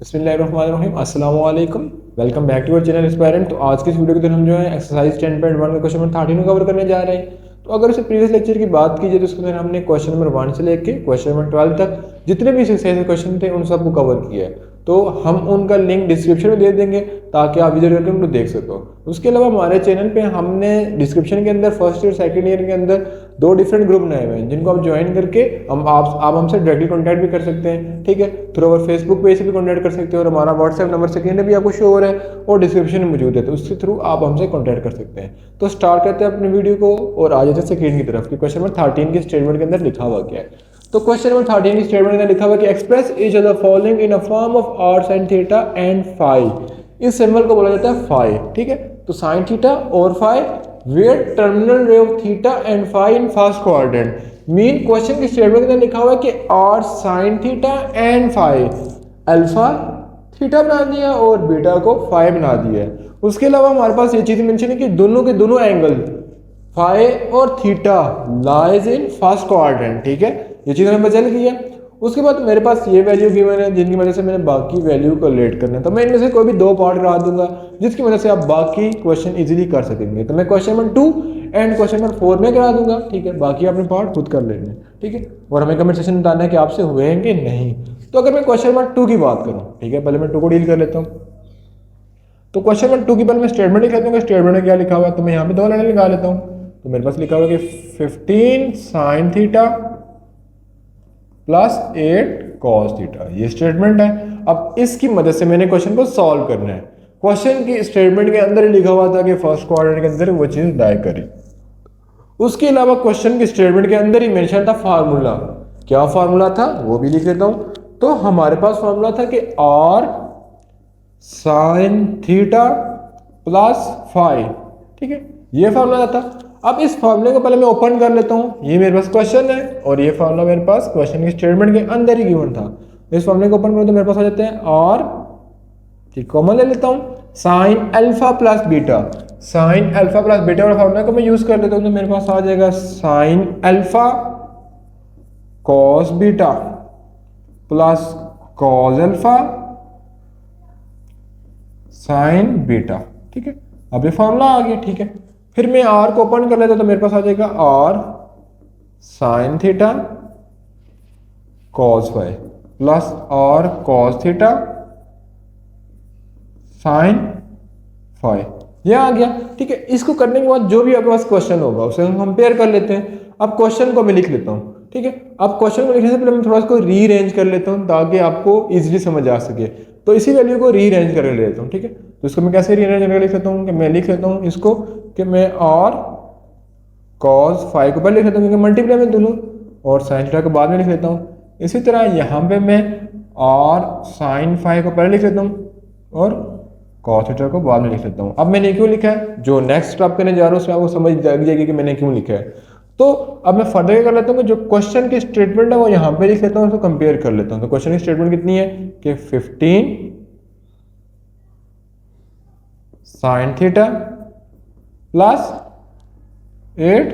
बिस्मिल्लाहिर्रहमानिर्रहीम अस्सलाम वालेकुम। Welcome back to our channel aspirant. तो आज की इस वीडियो के अंदर हम जो है एक्सरसाइज 10.1 का क्वेश्चन नंबर 13 कवर करने जा रहे हैं। तो अगर उसे प्रीवियस लेक्चर की बात की जाए तो उसके अंदर हमने क्वेश्चन नंबर 1 से लेके क्वेश्चन नंबर 12 तक जितने भी एक्सरसाइज क्वेश्चन थे उन सबको कवर किया है। तो हम उनका लिंक डिस्क्रिप्शन में दे देंगे ताकि आप विजिट करके उनको देख सको। उसके अलावा हमारे चैनल पे हमने डिस्क्रिप्शन के अंदर फर्स्ट ईयर सेकंड ईयर के अंदर 2 डिफरेंट ग्रुप बनाए हुए हैं जिनको आप ज्वाइन करके आप हमसे डायरेक्टली कॉन्टैक्ट भी कर सकते हैं। ठीक है, थ्रू अवर फेसबुक पेज से भी कॉन्टैक्ट कर सकते हैं और हमारा व्हाट्सएप नंबर स्क्रीन पे भी आपको शो हो रहा है और डिस्क्रिप्शन में मौजूद है, तो उसके थ्रू आप हमसे कॉन्टैक्ट कर सकते हैं। तो स्टार्ट करते हैं अपनी वीडियो को और आ जाते हैं स्क्रीन की तरफ कि क्वेश्चन नंबर 13 के स्टेटमेंट के अंदर लिखा हुआ क्या है। तो क्वेश्चन नंबर 13 की स्टेटमेंट में लिखा हुआ कि express each of the following in a form of r sin theta and phi. इस सिंबल को बोला जाता है फाई। ठीक है, तो sin थीटा और phi where terminal ray of theta and phi in first quadrant. Mean question की स्टेटमेंट के अंदर लिखा हुआ है कि r sin theta and phi, alpha theta बना दिया और बीटा को फाई बना दिया। उसके अलावा हमारे पास ये चीज मेंशन है कि दोनों के दोनों एंगल फाई और theta lies in first quadrant. ठीक है, ये चीज़ हमें बचल गई है। उसके बाद मेरे पास ये वैल्यू गिवन है जिनकी वजह से मैंने बाकी वैल्यू को लेट करना है। तो मैं इनमें से कोई भी 2 पार्ट करा दूंगा जिसकी वजह से आप बाकी क्वेश्चन इजीली कर सकेंगे। तो मैं question number 2 and question number 4 में करा दूंगा। ठीक है, बाकी अपने पार्ट खुद कर लेने हैं। ठीक है, और हमें कमेंट सेक्शन में बताना है कि आपसे हुए हैं कि नहीं। तो अगर मैं क्वेश्चन नंबर 2 की बात करूँ, ठीक है, पहले मैं 2 को डील कर लेता हूँ। तो क्वेश्चन नंबर 2 की पहले मैं स्टेटमेंट लिख लेता हूँ। स्टेटमेंट में क्या लिखा हुआ है तो मैं यहाँ पे 2 लाइनें लगा लेता हूँ। तो मेरे पास लिखा हुआ है कि 15 sign theta plus 8 cos theta, ये स्टेटमेंट है। अब इसकी मदद से मैंने क्वेश्चन को सॉल्व करना है। क्वेश्चन की स्टेटमेंट के अंदर ही लिखा हुआ था कि फर्स्ट क्वाड्रेंट के अंदर वो चीज डाई करी। उसके अलावा क्वेश्चन की स्टेटमेंट के अंदर ही मेंशन था फार्मूला। क्या फार्मूला था वो भी लिख लेता हूं। तो हमारे पास फार्मूला था कि r sine theta plus phi. ठीक है, ये फार्मूला था। अब इस फार्मूले को पहले मैं ओपन कर लेता हूँ। ये मेरे पास क्वेश्चन है और ये फार्मूला मेरे पास क्वेश्चन की स्टेटमेंट के अंदर ही गिवन था। इस फार्मूले को ओपन करूँ तो मेरे पास आ जाते हैं r, ठीक, कॉमन ले लेता हूँ, sine alpha plus beta. Sine alpha plus beta वाला फार्मूला को मैं यूज कर लेता हूँ तो मेरे पास आ जाएगा sine alpha cos beta plus cos alpha sign beta. ठीक है, अब ये फार्मूला आ गया। ठीक है, फिर मैं r को ओपन कर लेता तो मेरे पास आ जाएगा r sine theta cos phi plus r cos theta sine phi, ये आ गया। ठीक है, इसको करने के बाद जो भी आपके पास क्वेश्चन होगा उसे हम कंपेयर कर लेते हैं। अब क्वेश्चन को मैं लिख लेता हूँ। ठीक है, अब क्वेश्चन को लिखने से पहले मैं थोड़ा इसको रीअरेंज कर लेता हूँ ताकि आपको इजीली समझ आ सके। तो इसी वैल्यू को रीअरेंज करके ले लेता हूँ। ठीक है, तो इसको मैं कैसे रीअरेंज करके लिख लेता हूँ कि मैं लिख लेता हूँ इसको कि मैं r cos फाई को पहले लिख लेता हूँ क्योंकि मल्टीप्लाई में दोनों, और साइन थीटा को बाद में लिख लेता हूँ। इसी तरह यहाँ पे मैं r साइन फाई को पहले लिख लेता हूँ और cos थीटा को बाद में लिख लेता हूँ। अब मैंने क्यों लिखा है, जो नेक्स्ट स्टेप करने जा रहा हूँ उसमें आपको समझ लग जाएगी कि मैंने क्यों लिखा है। तो अब मैं फर्दर क्या कर लेता हूँ कि जो क्वेश्चन की स्टेटमेंट है वो यहाँ पे लिख लेता हूँ, उसको कंपेयर कर लेता हूँ। तो क्वेश्चन की स्टेटमेंट कितनी है कि 15 sign theta plus 8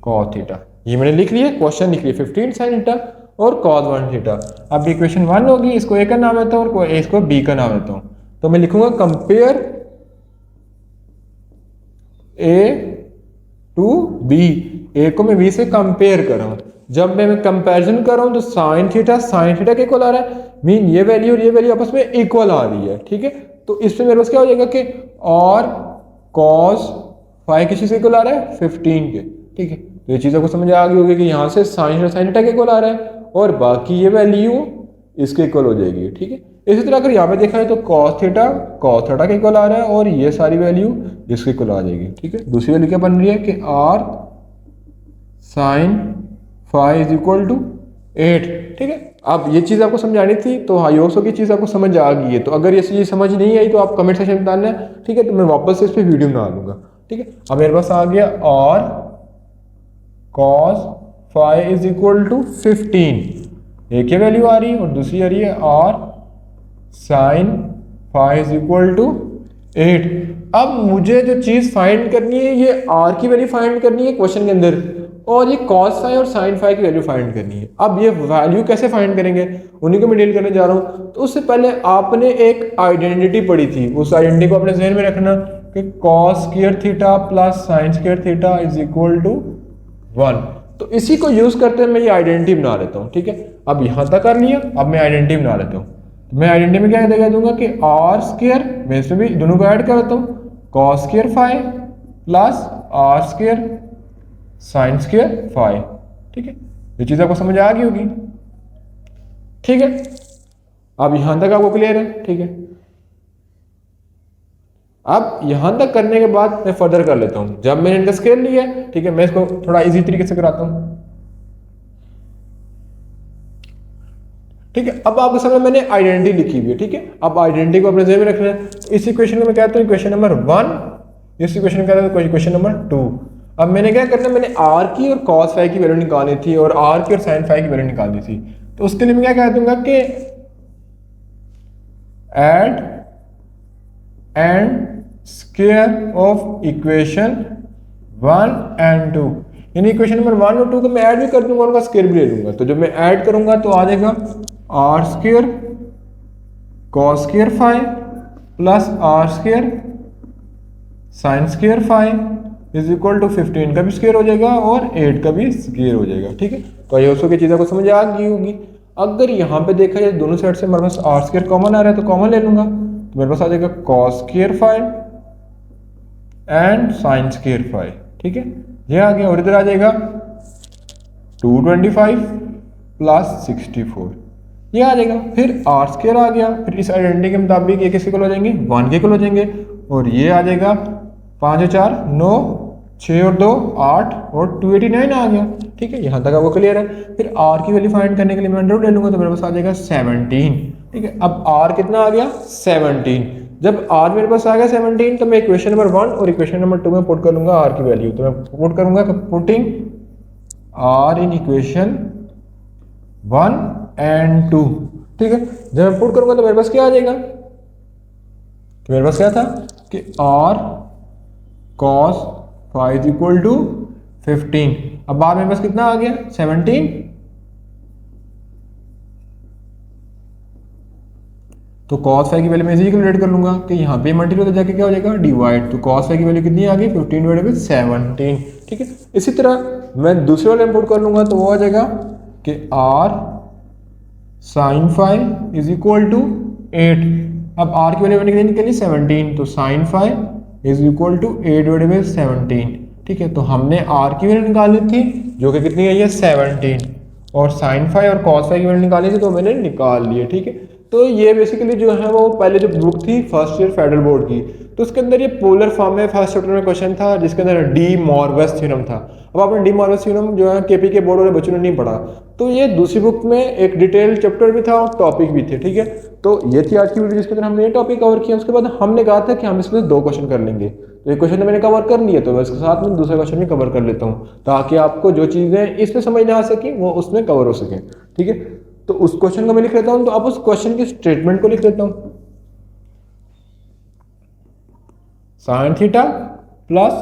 cos theta, ये मैंने लिख लिया, क्वेश्चन लिख लिया 15 साइन थीटा और cos 1 थीटा। अब इक्वेशन 1 होगी, इसको ए का नाम देता हूँ और इसको बी का नाम देता हूँ। तो मैं लिखूंगा कंपेयर ए टू बी। ए को मैं बी से कंपेयर कर रहा हूं। जब मैं कंपैरिजन कर रहा हूं तो साइन थीटा के इक्वल आ रहा है, मीन ये वैल्यू और ये वैल्यू आपस में इक्वल आ रही है। ठीक है, तो इसमें मेरे पास क्या हो जाएगा कि और cos फाई किसी से इक्वल आ रहा है 15 के। ठीक है, तो ये चीज़ आपको समझ आ गई होगी कि यहाँ से साइन थीटा के इक्वल आ रहा है और बाकी ये वैल्यू इसके इक्वल हो जाएगी। ठीक है, इसी तरह अगर यहाँ पे देखा है तो cos थीटा के इक्वल आ रहा है और ये सारी वैल्यू इसके इक्वल आ जाएगी। ठीक है, दूसरी वैल्यू क्या बन रही है कि r sine phi is equal to 8। ठीक है, अब ये चीज़ आपको समझानी थी तो आई होप सो की चीज़ आपको समझ आ गई है। तो अगर ये चीज़ समझ नहीं आई तो आप कमेंट सेक्शन में बताना है। ठीक है, तो मैं वापस से इस पर वीडियो बना लूँगा। ठीक है, अब मेरे पास आ गया r cos phi is equal to 15, एक ही वैल्यू आ रही है और दूसरी आ रही है r sine phi is equal to 8। अब मुझे जो चीज़ फाइंड करनी है ये r की वैल्यू फाइंड करनी है क्वेश्चन के अंदर और ये cos फाई और sin फाई की वैल्यू फाइंड करनी है। अब ये वैल्यू कैसे फाइंड करेंगे, उन्हीं को मैं डील करने जा रहा हूँ। तो उससे पहले आपने एक आइडेंटिटी पढ़ी थी, उस आइडेंटिटी को अपने जहन में रखना कि cos square theta plus sin square theta is equal to 1। तो इसी को यूज करते मैं ये आइडेंटिटी बना लेता हूँ, ठीक है। अब यहाँ तक कर लिया, अब मैं आइडेंटिटी बना लेता हूँ। तो मैं आइडेंटिटी में क्या कह दूंगा कि आर स्क्वायर, मैं इसमें भी दोनों को ऐड कर देता हूँ, cos square phi plus r square sine square phi, ठीक है। ये चीज आपको समझ आ गई होगी, ठीक है। अब यहां तक आपको क्लियर है, ठीक है। अब यहां तक करने के बाद मैं फर्दर कर लेता हूं। जब मैंने इनका स्केल लिया, ठीक है, मैं इसको थोड़ा इजी तरीके से कराता हूं, ठीक है। अब आपके सामने मैंने आइडेंटिटी लिखी हुई है, ठीक है। अब आइडेंटिटी को अपने ज़हन में रखना है। इस इक्वेशन को मैं कहता हूं इक्वेशन नंबर 1, इस इक्वेशन को कहता हूं इक्वेशन नंबर 2। अब मैंने क्या करना है, मैंने आर की और कॉस फाई की वैल्यू निकालनी थी और आर की और साइन फाई की वैल्यू निकालनी थी। तो उसके लिए मैं क्या कह दूंगा कि add and square of equation 1 and 2, यानी इक्वेशन नंबर 1 और 2 को मैं ऐड भी कर दूंगा, उनका स्क्वायर भी ले लूंगा। तो जब मैं ऐड करूंगा तो आ जाएगा r square cos square phi plus r square sine square phi is equal to 15 का भी स्क्वायर हो जाएगा और 8 का भी स्क्वायर हो जाएगा, ठीक है। तो ये उसको की चीज़ों को समझ आ गई होगी। अगर यहाँ पे देखा जाए दोनों साइड से हमारे पास आर स्क्वायर कॉमन आ रहा है तो कॉमन ले लूंगा, तो मेरे पास आ जाएगा cos square phi and sine square phi, ठीक है। ये आ गया और इधर आ जाएगा 225 प्लस 64, ये आ जाएगा। फिर आर स्क्वायर आ गया, फिर इस आइडेंटिटी के मुताबिक ये किसके इक्वल हो जाएंगे, 1 के इक्वल हो जाएंगे। और ये आ जाएगा 5 और 4 9, 6 और 2 8 और 289 आ गया, ठीक है। यहाँ तक आपको क्लियर है। फिर आर की वैल्यू फाइंड करने के लिए मैं अंडर रूट ले लूंगा, तो मेरे पास आ जाएगा 17, ठीक है। अब आर कितना आ गया 17। जब आर मेरे पास आ गया 17 तो मैं इक्वेशन नंबर 1 और इक्वेशन नंबर 2 में पुट कर लूंगा आर की वैल्यू। तो मैं पुट करूंगा putting r in equation 1 and 2, ठीक है। जब मैं पुट करूंगा तो मेरे पास क्या आ जाएगा, तो मेरे पास क्या था कि r cos phi is equal to 15। अब बार मेरे पास कितना आ गया 17, तो cos फाई की वैल्यू मैं इसी कैलकुलेट कर लूंगा कि यहाँ पे मल्टीप्लाई तो जाके क्या हो जाएगा डिवाइड। तो cos फाई की वैल्यू कितनी आ गई 15 डिवाइडेड बाय 17, ठीक है। इसी तरह मैं दूसरे वाले इनपुट कर लूंगा तो वो आ जाएगा कि r sin phi is equal to 8। अब r की वैल्यू मैंने कितनी निकाली 17, तो sin phi is equal to 8 divided by 17, ठीक है। तो हमने r की वैल्यू निकाली थी जो कि कितनी आई है 17, और sin फाई और cos फाई की वैल्यू निकाली थी तो मैंने निकाल लिए, ठीक है। तो ये बेसिकली जो है वो पहले जो बुक थी फर्स्ट ईयर फेडरल बोर्ड की, तो उसके अंदर ये पोलर फॉर्म में फर्स्ट चैप्टर में क्वेश्चन था जिसके अंदर डी मॉर्गस थ्योरम था। अब आपने डी मॉर्गस थ्योरम जो है केपी के बोर्ड वाले बच्चों ने नहीं पढ़ा, तो ये दूसरी बुक में एक डिटेल चैप्टर भी था और टॉपिक भी थे, ठीक है। तो ये थी आज की वीडियो जिसके अंदर हमने ये टॉपिक कवर किया। उसके बाद हमने कहा था कि हम इसमें 2 क्वेश्चन कर लेंगे, तो एक क्वेश्चन मैंने कवर कर लिया तो मैं इसके साथ में दूसरा क्वेश्चन भी कवर कर लेता हूँ ताकि आपको जो चीज़ें इसमें समझ ना आ सके वो उसमें कवर हो सके, ठीक है। तो उस क्वेश्चन को मैं लिख लेता हूं, तो अब उस क्वेश्चन की स्टेटमेंट को लिख लेता हूं, sign theta plus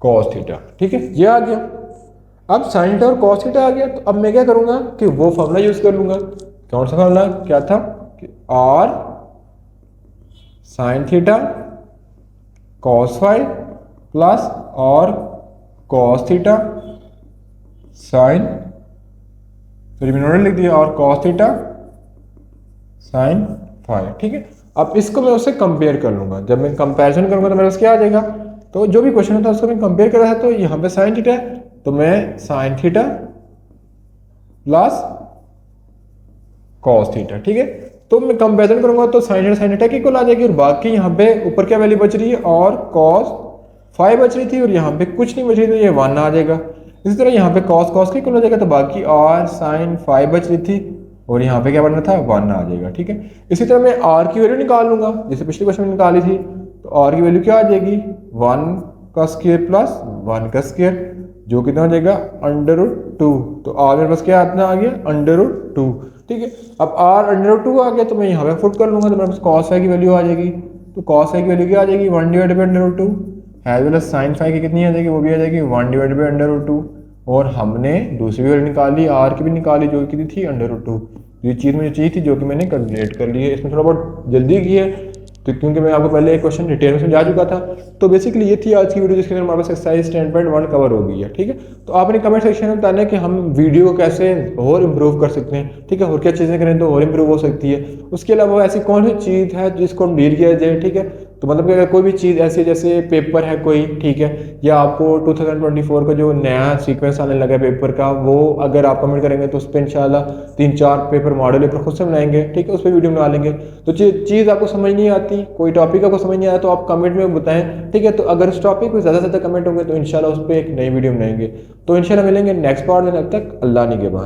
cos theta, ठीक है। ये आ गया। अब साइन थीटा और कॉस थीटा आ गया, तो अब मैं क्या करूंगा कि वो फॉर्मूला यूज कर लूंगा। कौन सा फॉर्मूला, क्या था कि r sine theta cos phi plus r cos theta sine, फिर मैंने लिख दिया और cos थीटा साइन फाई, ठीक है। अब इसको मैं उससे कंपेयर कर लूंगा। जब मैं कंपैरिजन करूंगा तो मेरे पास क्या आ जाएगा, तो जो भी क्वेश्चन होता है उसको मैं कंपेयर कर रहा था, तो यहाँ पे साइन थीटा है तो मैं sign theta plus cos theta, ठीक है। तो मैं कंपैरिजन करूंगा तो साइन थीटा की इक्वल आ जाएगी और बाकी यहाँ पे ऊपर क्या वैल्यू बच रही है और cos फाई बच रही थी और यहाँ पे कुछ नहीं बच रही, तो ये 1 आ जाएगा। इसी तरह यहाँ पे cos के इक्वल हो जाएगा, तो बाकी और साइन फाई बच रही थी और यहाँ पे क्या बनना था 1 आ जाएगा, ठीक है। इसी तरह मैं r की वैल्यू निकाल लूंगा, जैसे पिछले क्वेश्चन में निकाली थी। तो r की वैल्यू क्या आ जाएगी 1 का स्क्वायर प्लस 1 का स्क्वायर, जो कितना हो जाएगा √2। तो r मेरे पास क्या इतना आ गया √2, ठीक है। अब r √2 आ गया तो मैं यहाँ पे पुट कर लूंगा, तो मेरे पास cos फाई की वैल्यू आ जाएगी। तो cos फाई की वैल्यू क्या आ जाएगी 1 divided by √2, as well as sine phi की कितनी आ जाएगी, वो भी आ जाएगी 1/√2। और हमने दूसरी वैल्यू निकाली, आर की भी निकाली जो कि थी √2। ये चीज़ मुझे चाहिए थी जो कि मैंने कैलकुलेट कर ली है। इसमें थोड़ा बहुत जल्दी की है तो क्योंकि मैं आपको पहले एक क्वेश्चन डिटेल में समझा चुका था। तो बेसिकली ये थी आज की वीडियो जिसके अंदर हमारे पास एक्सरसाइज 10.1 कवर हो गई है। ठीक है, तो आपने कमेंट सेक्शन में बताना है कि हम वीडियो को कैसे और इम्प्रूव कर सकते हैं। ठीक है, और क्या चीज़ें करें तो और इम्प्रूव हो सकती है। उसके अलावा ऐसी कौन सी चीज़ है जिसको हम डील किया जाए। ठीक है, तो मतलब कि अगर कोई भी चीज़ ऐसी जैसे पेपर है कोई, ठीक है, या आपको 2024 का जो नया सीक्वेंस आने लगा है पेपर का, वो अगर आप कमेंट करेंगे तो उस पर इंशाल्लाह 3-4 पेपर मॉडल पेपर खुद से बनाएंगे। ठीक है, उस पर वीडियो बना लेंगे। तो चीज़ आपको समझ नहीं आती, कोई टॉपिक आपको समझ नहीं आया तो आप कमेंट में बताएं। ठीक है, तो अगर उस टॉपिक पर ज़्यादा से ज़्यादा कमेंट होंगे तो इंशाल्लाह उस पर एक नई वीडियो बनाएंगे। तो इंशाल्लाह मिलेंगे नेक्स्ट पार्ट में, तब तक अल्लाह निगहबान।